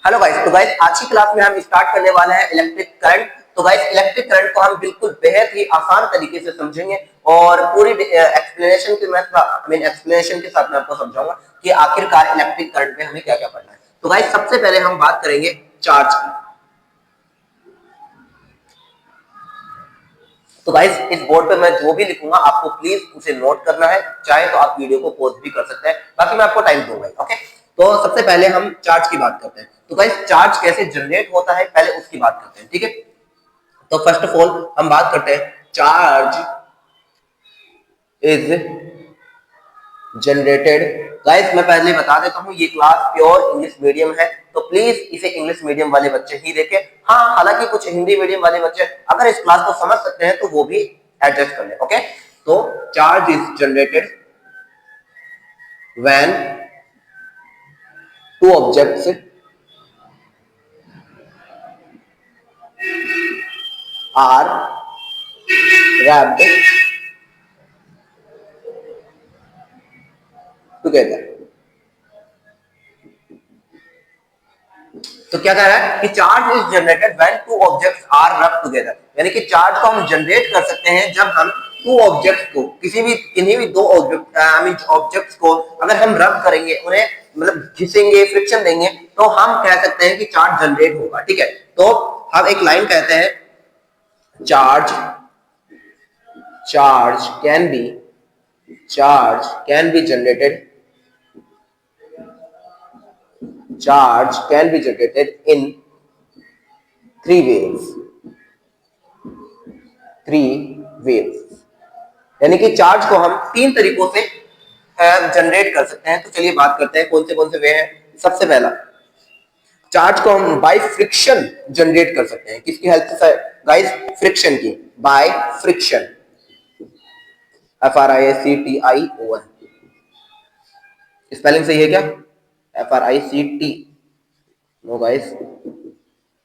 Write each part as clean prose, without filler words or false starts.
Hello guys, तो guys आज की क्लास में हम स्टार्ट करने वाले हैं इलेक्ट्रिक करंट। तो गाइस इलेक्ट्रिक करंट को हम बिल्कुल बेहद ही आसान तरीके से समझेंगे और पूरी एक्सप्लेनेशन के साथ मैं आपको समझाऊंगा कि आखिरकार इलेक्ट्रिक करंट में हमें क्या-क्या पढ़ना है। तो गाइस सबसे पहले हम बात करेंगे चार्ज की। तो गाइस इस बोर्ड पे मैं जो भी लिखूंगा आपको प्लीज उसे नोट करना है, चाहे तो आप वीडियो को पॉज भी कर सकते हैं, बाकी मैं आपको टाइम दूंगा। ओके, तो सबसे पहले हम चार्ज की बात करते हैं। तो गाइस चार्ज कैसे जनरेट होता है पहले उसकी बात करते हैं, ठीक है। तो फर्स्ट ऑफ ऑल हम बात करते हैं चार्ज इज जनरेटेड। गाइस मैं पहले बता देता हूँ ये क्लास प्योर इंग्लिश मीडियम है, तो प्लीज इसे इंग्लिश मीडियम वाले बच्चे ही देखें। हाँ, हालांकि कुछ हिंदी मीडियम वाले बच्चे अगर इस क्लास को समझ सकते हैं तो वो भी एडजस्ट कर ले। ओके, तो charge is generated when two objects are wrapped together। तो क्या कह रहा है कि charge is generated when two objects are rub together, यानी कि चार्ज को हम जनरेट कर सकते हैं जब हम टू ऑब्जेक्ट्स को किन्हीं भी दो ऑब्जेक्ट्स को अगर हम रब करेंगे, उन्हें मतलब घिसेंगे, फ्रिक्शन देंगे, तो हम कह सकते हैं कि चार्ज जनरेट होगा। ठीक है, तो हम एक लाइन कहते हैं charge can be generated charge can be generated in three ways। यानी कि चार्ज को हम तीन तरीकों से जनरेट कर सकते हैं। तो चलिए बात करते हैं कौन से वे हैं। सबसे पहला, चार्ज को हम बाय फ्रिक्शन जनरेट कर सकते हैं। किसकी हेल्प से गाइस? फ्रिक्शन की, बाय फ्रिक्शन, FRICTION। स्पेलिंग सही है क्या? FRICT, no guys,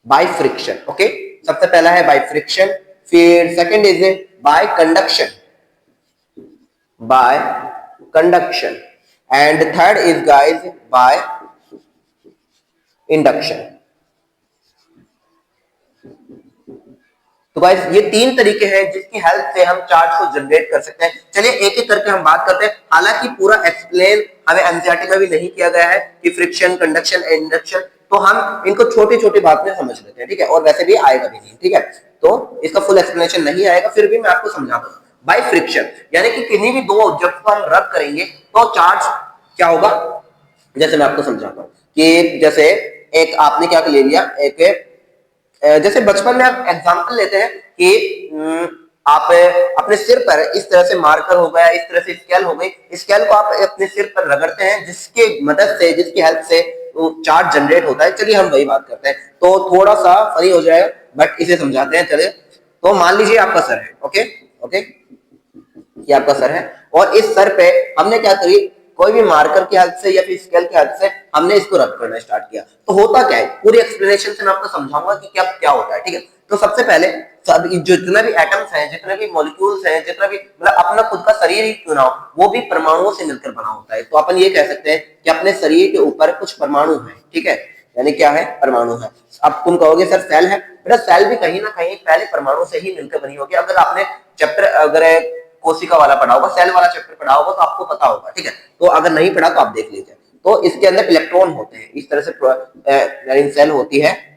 by friction. Okay, सबसे पहला है बाय फ्रिक्शन, फिर second is by conduction and third is guys by induction. तो गाइस ये तीन तरीके हैं जिसकी हेल्प से हम चार्ज को जनरेट कर सकते हैं। चलिए एक एक करके हम बात करते हैं। हालांकि पूरा एक्सप्लेन हमें एनसीईआरटी में भी नहीं किया गया है कि फ्रिक्शन, कंडक्शन, इंडक्शन, तो हम इनको छोटी छोटी बात में समझ लेते हैं। ठीक है, और वैसे भी आएगा भी नहीं। ठीक है, तो इसका फुल एक्सप्लेनेशन नहीं आएगा, फिर भी मैं आपको समझा दूं। बाय फ्रिक्शन यानी कि किन्हीं भी दो ऑब्जेक्ट को हम रब करेंगे तो चार्ज क्या होगा, जैसे मैं आपको समझाता हूँ कि जैसे एक आपने क्या ले लिया, एक जैसे बचपन में आप एग्जांपल लेते हैं कि आप अपने सिर पर इस तरह से मार्कर हो गया, इस तरह से स्केल हो गई, स्केल को आप अपने सिर पर रगड़ते हैं, जिसके मदद से, जिसकी हेल्प से चार्ज जनरेट होता है। चलिए हम वही बात करते हैं, तो थोड़ा सा फनी हो जाएगा बट इसे समझाते हैं। चलिए, तो मान लीजिए आपका सर है। ओके ओके, ये आपका सर है और इस सर पे हमने क्या करी, कोई भी मार्कर की हेल्प से या फिर स्केल की हेल्प से हमने इसको रब करना स्टार्ट किया। तो होता क्या है, पूरी एक्सप्लेनेशन से मैं आपको समझाऊंगा कि क्या होता है। ठीक है, तो सबसे पहले जितने भी एटम्स हैं, जितने भी मॉलिक्यूल्स हैं, जितना भी मतलब अपना खुद का शरीर ही क्यों ना हो, वो भी परमाणुओं से मिलकर बना होता है। तो अपन ये कह सकते हैं कि अपने शरीर के ऊपर कुछ परमाणु है। ठीक है, यानी क्या है, परमाणु है। अब तुम कहोगे सर सेल है, बेटा सेल भी कहीं ना कहीं पहले परमाणु से ही मिलकर बनी होगी। अगर आपने चैप्टर अगर कोशिका वाला पढ़ा होगा, सेल वाला चैप्टर पढ़ा होगा तो आपको पता होगा। ठीक है, तो अगर नहीं पढ़ा तो आप देख लीजिए। तो इसके अंदर इलेक्ट्रॉन होते हैं, इस तरह से सेल होती है,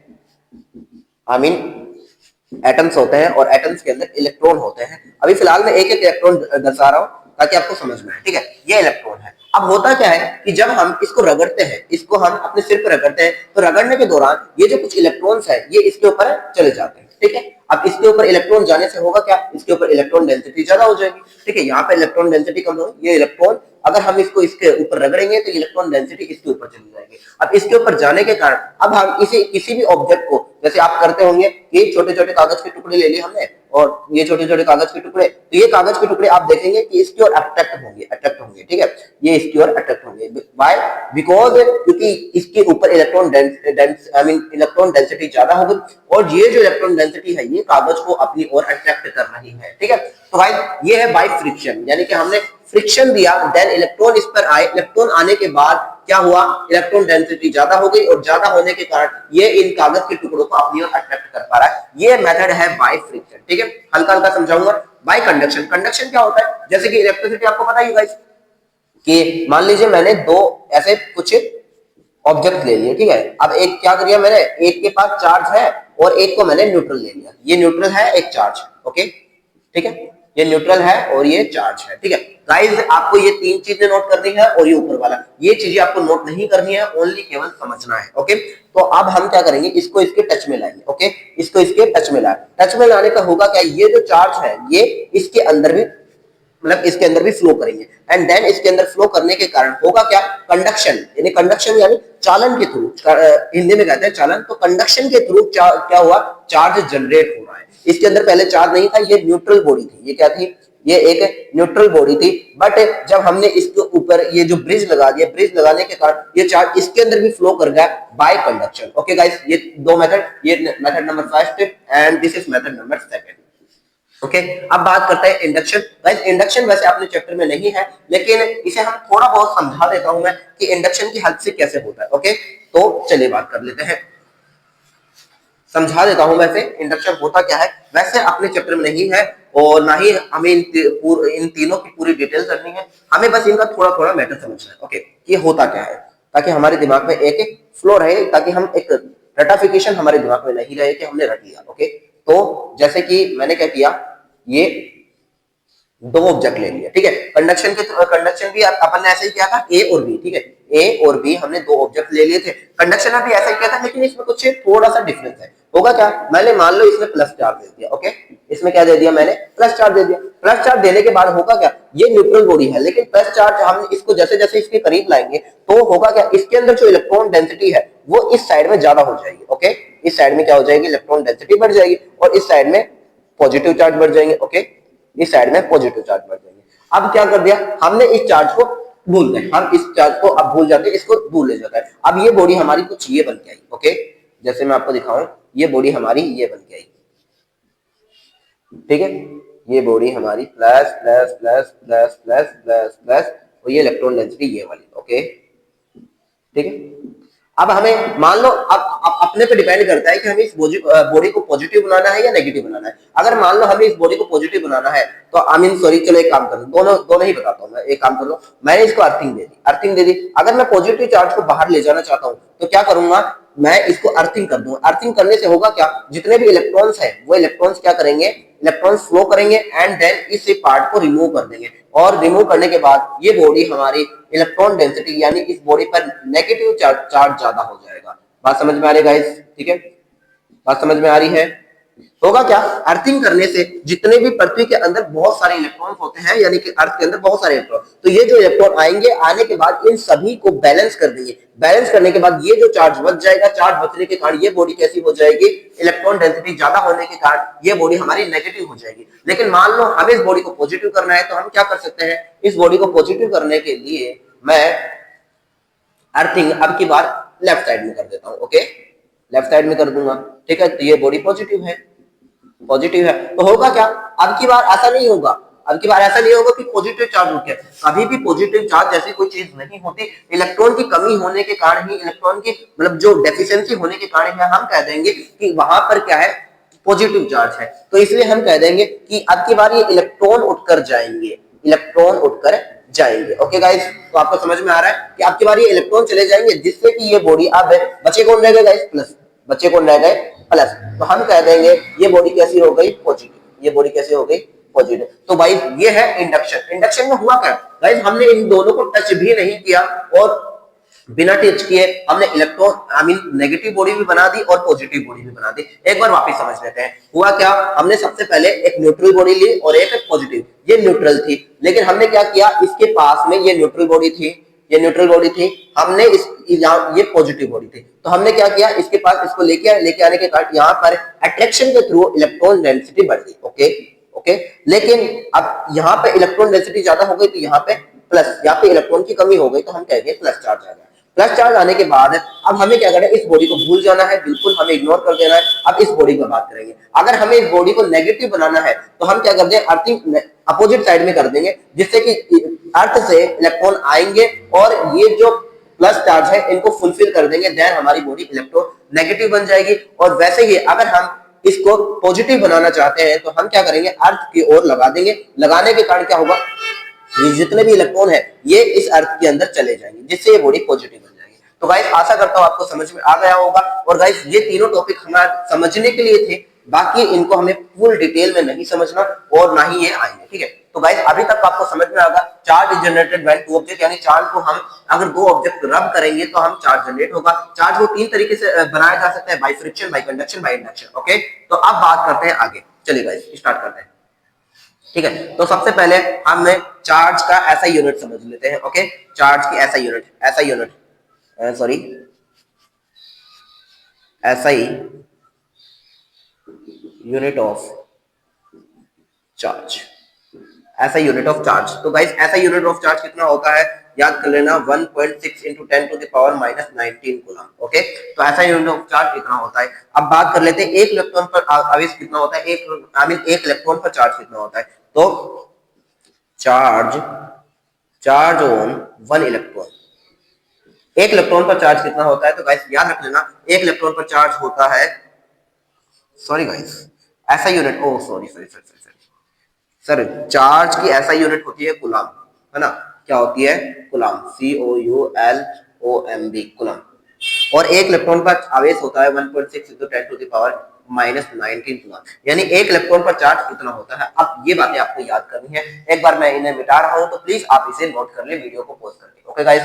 एटम्स होते हैं और एटम्स के अंदर इलेक्ट्रॉन होते हैं। अभी फिलहाल मैं एक एक इलेक्ट्रॉन दर्शा रहा हूं ताकि आपको समझ में आए। ठीक है, ये इलेक्ट्रॉन है। अब होता क्या है कि जब हम इसको रगड़ते हैं, इसको हम अपने सिर पर रगड़ते हैं, तो रगड़ने के दौरान ये जो कुछ इलेक्ट्रॉन्स है ये इसके ऊपर चले जाते हैं। ठीक है, अब इसके ऊपर इलेक्ट्रॉन जाने से होगा क्या, इसके ऊपर इलेक्ट्रॉन डेंसिटी ज्यादा हो जाएगी। ठीक है, यहाँ पे इलेक्ट्रॉन डेंसिटी कम होगी, ये इलेक्ट्रॉन अगर हम इसको इसके ऊपर रगड़ेंगे तो इलेक्ट्रॉन डेंसिटी इसके ऊपर चली जाएगी। अब इसके ऊपर जाने के कारण अब हम इसे किसी भी ऑब्जेक्ट को, जैसे आप करते होंगे, ये छोटे छोटे कागज के टुकड़े ले लिए हमने और ये छोटे छोटे कागज के टुकड़े, तो ये कागज के टुकड़े आप देखेंगे कि इसकी ओर अट्रैक्ट होंगे। ठीक है, ये इसकी ओर अट्रैक्ट होंगे। व्हाई? बिकॉज क्योंकि इसके ऊपर इलेक्ट्रॉन डेंसिटी ज्यादा होगी और ये जो इलेक्ट्रॉन डेंसिटी है ये कागज को अपनी ओर अट्रैक्ट कर रही है। ठीक है, तो भाई ये है बाय फ्रिक्शन, यानी कि हमने फ्रिक्शन दिया, देन इलेक्ट्रॉन इस पर आए, इलेक्ट्रॉन आने के बाद क्या हुआ, इलेक्ट्रॉन डेंसिटी ज्यादा हो गई और ज्यादा होने के कारण ये इन कागज के टुकड़ों को अपनी ओर अट्रैक्ट कर पा रहा है। ये मेथड है बाय फ्रिक्शन, ठीक है, हल्का हल्का समझाऊंगा। बाय कंडक्शन, कंडक्शन क्या होता है, जैसे कि इलेक्ट्रिसिटी आपको पता ही गाइस कि मान लीजिए मैंने दो ऐसे कुछ ऑब्जेक्ट ले लिए, ठीक है, अब एक क्या किया मैंने, एक के पास चार्ज है और एक को मैंने न्यूट्रल ले लिया, ये न्यूट्रल है एक चार्ज, ओके, ठीक है, ये न्यूट्रल है और ये चार्ज है, ठीक है गाइस। आपको ये तीन चीजें नोट करनी है और ये ऊपर वाला, ये चीजें आपको नोट नहीं करनी है, ओनली केवल समझना है, ओके। तो अब हम क्या करेंगे, इसको इसके टच में लाएंगे, ओके, इसको इसके टच में लाए, टच में लाने का होगा क्या, ये जो चार्ज है ये इसके अंदर भी, मतलब इसके अंदर भी फ्लो करेंगे, एंड देन इसके अंदर फ्लो करने के कारण होगा क्या, कंडक्शन, यानी कंडक्शन यानी चालन के थ्रू, हिंदी में कहते हैं चालन, तो कंडक्शन के थ्रू क्या हुआ, चार्ज जनरेट हो रहा है। इसके अंदर पहले चार्ज नहीं था, ये न्यूट्रल बॉडी थी, ये क्या थी, ये एक न्यूट्रल बॉडी थी, बट जब हमने इसके ऊपर ये जो ब्रिज लगा दिया, ब्रिज लगाने के कारण ये चार्ज इसके अंदर भी फ्लो कर गया बाय कंडक्शन, ओके गाइस। ये दो मेथड, ये method number first and this is method number second, okay. अब बात करते हैं इंडक्शन। गाइस इंडक्शन वैसे अपने चैप्टर में नहीं है, लेकिन इसे हम थोड़ा बहुत समझा देता हूं मैं कि इंडक्शन की हेल्प से कैसे होता है, ओके। तो चलिए बात कर लेते हैं, समझा देता हूं वैसे इंडक्शन होता क्या है, वैसे अपने चैप्टर में नहीं है और ना ही हमें इन तीनों की पूरी डिटेल करनी है, हमें बस इनका थोड़ा थोड़ा मैटर समझना है, ओके, कि होता क्या है, ताकि हमारे दिमाग में एक फ्लो रहे, ताकि हम एक रटाफिकेशन हमारे दिमाग में नहीं रहे कि हमने रट लिया, ओके। तो जैसे कि मैंने क्या किया, ये दो ऑब्जेक्ट ले लिया, ठीक है, कंडक्शन भी अपन ने ऐसे ही किया था, ए और बी, ठीक है, ए और बी हमने दो ऑब्जेक्ट ले लिए थे, कंडक्शन में भी ऐसा ही किया था, लेकिन इसमें कुछ थोड़ा सा डिफरेंस है। होगा क्या, मैंने मान लो इसमें प्लस चार्ज दे दिया, ओके, इसमें क्या दे दिया मैंने, प्लस चार्ज दे दिया, प्लस चार्ज देने के बाद होगा क्या, ये न्यूट्रल बॉडी है, लेकिन प्लस चार्ज हम इसको जैसे जैसे इसके करीब लाएंगे तो होगा क्या, इसके अंदर जो इलेक्ट्रॉन डेंसिटी है वो इस साइड में ज्यादा हो जाएगी, ओके, इस साइड में क्या हो जाएगी, इलेक्ट्रॉन डेंसिटी बढ़ जाएगी और इस साइड में पॉजिटिव चार्ज बढ़ जाएंगे, ओके, इस साइड में पॉजिटिव चार्ज बढ़ जाएंगे। अब क्या कर दिया हमने, इस चार्ज को भूल गए, हम इस चार्ज को अब भूल जाते हैं, इसको दूर ले जाता है। अब ये बॉडी हमारी कुछ ये बन के आई, ओके, जैसे मैं आपको दिखाऊं, ये बॉडी हमारी ये बन के आई, ठीक है, ये बॉडी हमारी plus plus plus plus plus plus plus और ये इलेक्ट्रॉन डेंसिटी ये वाली, ओके, ठीक है। अब हमें मान लो, अब अपने पे डिपेंड करता है कि हमें इस बॉडी को पॉजिटिव बनाना है या नेगेटिव बनाना है। अगर मान लो हमें इस बॉडी को पॉजिटिव बनाना है तो आई मीन सॉरी, चलो एक काम करो, दोनों दोनों ही बताता हूँ मैं, एक काम कर लो, मैंने इसको अर्थिंग दे दी, अर्थिंग दे दी। अगर मैं पॉजिटिव चार्ज को बाहर ले जाना चाहता हूँ तो क्या करूंगा, मैं इसको अर्थिंग कर दूंगा। अर्थिंग करने से होगा क्या, जितने भी इलेक्ट्रॉन्स है वो इलेक्ट्रॉन्स क्या करेंगे, इलेक्ट्रॉन्स फ्लो करेंगे एंड देन इस पार्ट को रिमूव कर देंगे, और रिमूव करने के बाद ये बॉडी हमारी इलेक्ट्रॉन डेंसिटी यानी इस बॉडी पर नेगेटिव चार्ज ज्यादा हो जाएगा। बात समझ में आ रही है गाइस, ठीक है, बात समझ में आ रही है। होगा क्या, अर्थिंग करने से जितने भी पृथ्वी के अंदर बहुत सारे इलेक्ट्रॉन्स होते हैं, यानी कि अर्थ के अंदर बहुत सारे इलेक्ट्रॉन, तो ये जो इलेक्ट्रॉन आएंगे, आने के बाद इन सभी को बैलेंस कर देंगे, बैलेंस करने के बाद ये जो चार्ज बच जाएगा, चार्ज बचने के कारण ये बॉडी कैसी हो जाएगी, इलेक्ट्रॉन डेंसिटी ज्यादा होने के कारण ये बॉडी हमारी नेगेटिव हो जाएगी। लेकिन मान लो हमें इस बॉडी को पॉजिटिव करना है तो हम क्या कर सकते हैं, इस बॉडी को पॉजिटिव करने के लिए मैं अर्थिंग अब की बार लेफ्ट साइड में कर देता हूं, ओके, लेफ्ट साइड में कर दूंगा, ठीक है, तो ये बॉडी पॉजिटिव है, पॉजिटिव है, तो होगा क्या, अब की बार ऐसा नहीं होगा, अब की बार ऐसा नहीं होगा कि पॉजिटिव चार्ज उठ गया, कभी भी पॉजिटिव चार्ज जैसी कोई चीज नहीं होती, इलेक्ट्रॉन की कमी होने के कारण ही, इलेक्ट्रॉन की मतलब जो डेफिशिएंसी होने के कारण हम कह देंगे कि वहां पर क्या है, पॉजिटिव चार्ज है, तो इसलिए हम कह देंगे कि अब की बार ये इलेक्ट्रॉन उठकर जाएंगे, इलेक्ट्रॉन उठकर जाएंगे, ओके गाइस। तो आपको समझ में आ रहा है कि आपकी बार ये इलेक्ट्रॉन चले जाएंगे, जिससे कि ये बॉडी, अब बचे कौन रह गए गाइस, प्लस, बच्चे कौन रह गए, प्लस, तो हम कह देंगे ये बॉडी कैसी हो गई, पॉजिटिव, ये बॉडी कैसी हो गई, पॉजिटिव। तो भाई ये है इंडक्शन। इंडक्शन में हुआ क्या गाइस, हमने इन दोनों को टच भी नहीं किया और बिना टच किए हमने electron I mean negative body भी बना दी और पॉजिटिव बॉडी भी बना दी। एक बार वापस समझ लेते हैं, हुआ क्या, हमने सबसे पहले एक न्यूट्रल बॉडी ली और एक पॉजिटिव, ये न्यूट्रल थी, लेकिन हमने क्या किया, इसके पास में ये न्यूट्रल बॉडी थी, ये न्यूट्रल बॉडी थी, हमने ये पॉजिटिव बॉडी थी, तो हमने क्या किया, इसके पास इसको लेके आने के कारण यहाँ पर अट्रैक्शन के थ्रू इलेक्ट्रॉन डेंसिटी बढ़ गई, ओके ओके। लेकिन अब यहाँ पे इलेक्ट्रॉन डेंसिटी ज्यादा हो गई तो यहाँ पे प्लस, यहाँ पे इलेक्ट्रॉन की कमी हो गई तो हम कहेंगे प्लस चार्ज आ गया। प्लस चार्ज आने के बाद अब हमें क्या करना है, इस बॉडी को भूल जाना है, बिल्कुल हमें इग्नोर कर देना है। अब इस बॉडी की बात करेंगे, अगर हमें इस बॉडी को नेगेटिव बनाना है तो हम क्या करते हैं, अर्थिंग अपोजिट साइड में कर देंगे, जिससे कि अर्थ से इलेक्ट्रॉन आएंगे और ये जो प्लस चार्ज है इनको फुलफिल कर देंगे, देन हमारी बॉडी इलेक्ट्रोनेगेटिव बन जाएगी। और वैसे ही अगर हम इसको पॉजिटिव बनाना चाहते हैं तो हम क्या करेंगे, अर्थ की ओर लगा देंगे। लगाने के कारण क्या होगा, ये जितने भी इलेक्ट्रॉन है ये इस अर्थ के अंदर चले जाएंगे, जिससे ये बॉडी पॉजिटिव बन जाएगी। तो गाइस आशा करता हूं आपको समझ में आ गया होगा। और गाइस ये तीनों टॉपिक हमारे समझने के लिए थे, बाकी इनको हमें फुल डिटेल में नहीं समझना और ना ही ये आएंगे, ठीक है। तो गाइस अभी तक आपको समझ में आएगा, charge is generated when two object, यानी चार्ज को हम अगर दो ऑब्जेक्ट रब करेंगे तो हम चार्ज जनरेट होगा। चार्ज को तीन तरीके से बनाया जा सकता है, by friction, bye conduction, by induction. Okay, तो अब बात करते हैं आगे, चलिए गाइस स्टार्ट करते हैं। ठीक है, तो सबसे पहले हमने चार्ज का ऐसा यूनिट समझ लेते हैं। ओके, चार्ज की ऐसा unit sorry SI unit of charge, ऐसा यूनिट ऑफ चार्ज। तो गाइस ऐसा यूनिट ऑफ चार्ज कितना होता है, याद कर लेना 1.6 into 10 to the power -19 coulomb. Okay, तो ऐसा यूनिट ऑफ चार्ज इतना होता है। अब बात कर लेते हैं एक इलेक्ट्रॉन पर आवेश कितना होता है, एक इलेक्ट्रॉन पर चार्ज कितना होता है। तो चार्ज ऑन वन इलेक्ट्रॉन, एक इलेक्ट्रॉन पर चार्ज कितना होता है। तो गाइस याद रख लेना, एक इलेक्ट्रॉन पर चार्ज होता है, सॉरी गाइस ऐसा यूनिट, ओ सॉरी सर, चार्ज की ऐसा यूनिट होती है कूलम, है ना, क्या होती है, कूलम, COULOMB कूलम। और एक इलेक्ट्रॉन पर आवेश होता है 1.6 into 10 to the power -19 coulomb, यानी एक इलेक्ट्रॉन पर चार्ज इतना होता है। अब ये बातें आपको याद करनी है, एक बार मैं इन्हें मिटा रहा हूं तो प्लीज आप इसे नोट कर ले वीडियो को पॉज करके। Okay guys.